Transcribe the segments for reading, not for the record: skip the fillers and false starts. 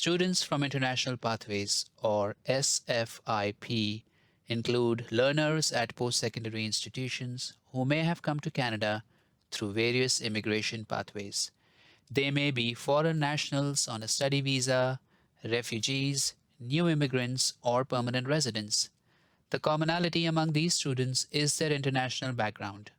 Students from International Pathways, or SFIP, include learners at post-secondary institutions who may have come to Canada through various immigration pathways. They may be foreign nationals on a study visa, refugees, new immigrants, or permanent residents. The commonality among these students is their international background.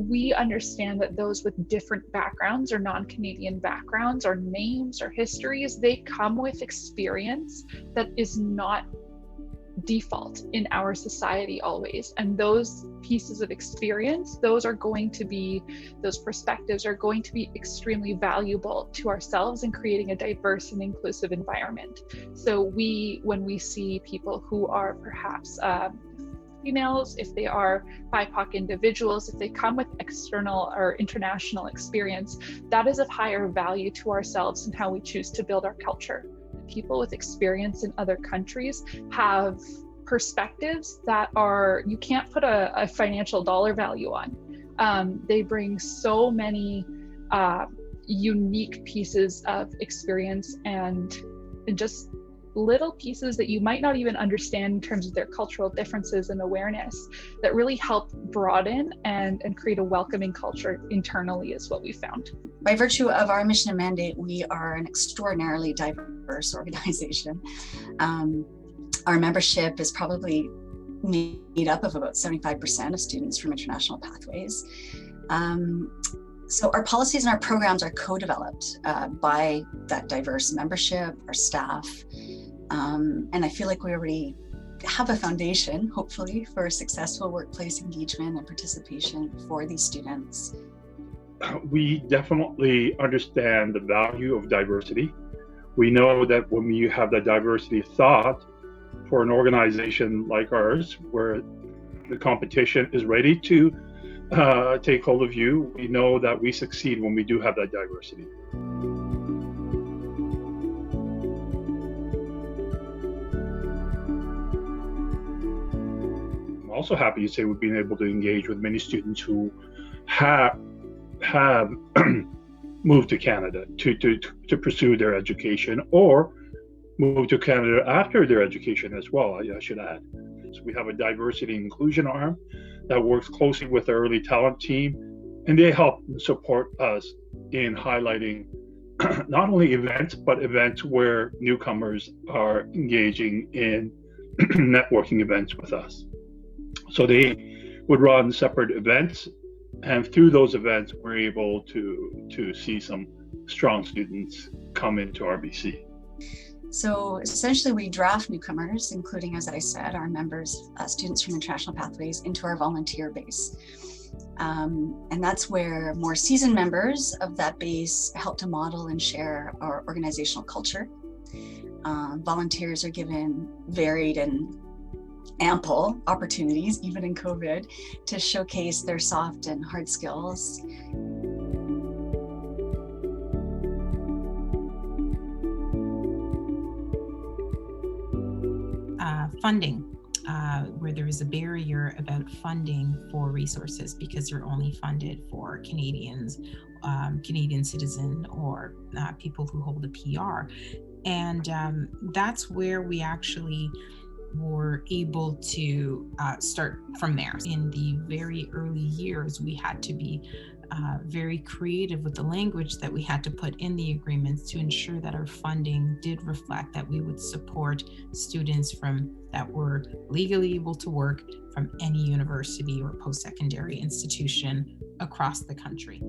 We understand that those with different backgrounds or non-Canadian backgrounds or names or histories, they come with experience that is not default in our society always. And those pieces of experience, those perspectives are going to be extremely valuable to ourselves in creating a diverse and inclusive environment. So when we see people who are perhaps females, if they are BIPOC individuals, if they come with external or international experience, that is of higher value to ourselves and how we choose to build our culture. People with experience in other countries have perspectives that you can't put a financial dollar value on. They bring so many unique pieces of experience and just little pieces that you might not even understand in terms of their cultural differences and awareness that really help broaden and create a welcoming culture internally is what we found. By virtue of our mission and mandate, we are an extraordinarily diverse organization. Our membership is probably made up of about 75% of students from international pathways. So our policies and our programs are co-developed by that diverse membership, our staff, and I feel like we already have a foundation, hopefully, for successful workplace engagement and participation for these students. We definitely understand the value of diversity. We know that when you have that diversity of thought for an organization like ours, where the competition is ready to take hold of you, we know that we succeed when we do have that diversity. I'm also happy to say we've been able to engage with many students who have moved to Canada to pursue their education, or moved to Canada after their education as well, I should add. So we have a diversity and inclusion arm that works closely with the early talent team, and they help support us in highlighting not only events, but events where newcomers are engaging in networking events with us. So they would run separate events, and through those events, we're able to see some strong students come into RBC. So essentially, we draft newcomers, including, as I said, our members, students from international pathways, into our volunteer base. And that's where more seasoned members of that base help to model and share our organizational culture. Volunteers are given varied and ample opportunities, even in COVID, to showcase their soft and hard skills. Funding, where there is a barrier about funding for resources because they're only funded for Canadians, Canadian citizen, or people who hold a PR. And that's where we actually were able to start from there. In the very early years, we had to be very creative with the language that we had to put in the agreements to ensure that our funding did reflect that we would support students that were legally able to work from any university or post-secondary institution across the country.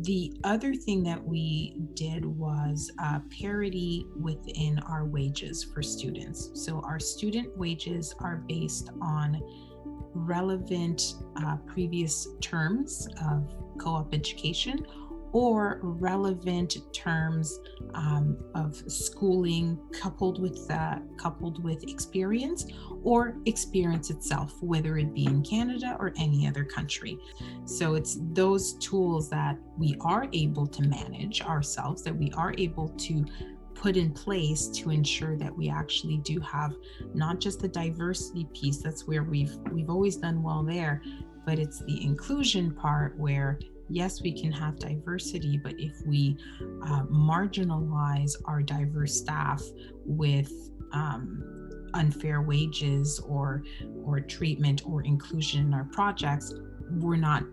The other thing that we did was parity within our wages for students. So our student wages are based on relevant previous terms of co-op education or relevant terms of schooling coupled with experience, or experience itself, whether it be in Canada or any other country. So it's those tools that we are able to manage ourselves, that we are able to put in place to ensure that we actually do have not just the diversity piece, that's where we've always done well there, but it's the inclusion part where yes, we can have diversity, but if we marginalize our diverse staff with unfair wages or treatment or inclusion in our projects, we're not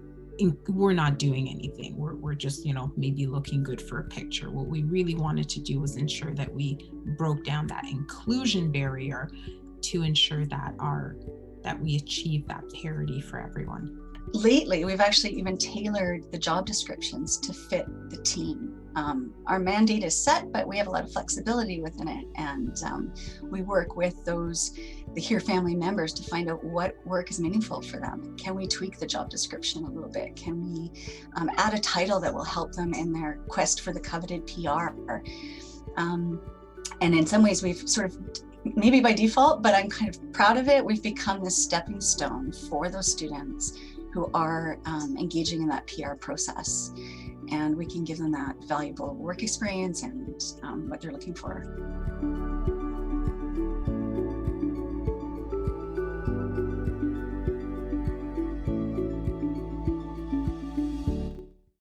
doing anything. We're just, maybe looking good for a picture. What we really wanted to do was ensure that we broke down that inclusion barrier to ensure that we achieve that parity for everyone. Lately, we've actually even tailored the job descriptions to fit the team. Our mandate is set, but we have a lot of flexibility within it. And we work with the HERE family members to find out what work is meaningful for them. Can we tweak the job description a little bit? Can we add a title that will help them in their quest for the coveted PR? And in some ways, we've sort of, maybe by default, but I'm kind of proud of it, we've become this stepping stone for those students who are engaging in that PR process, and we can give them that valuable work experience and what they're looking for.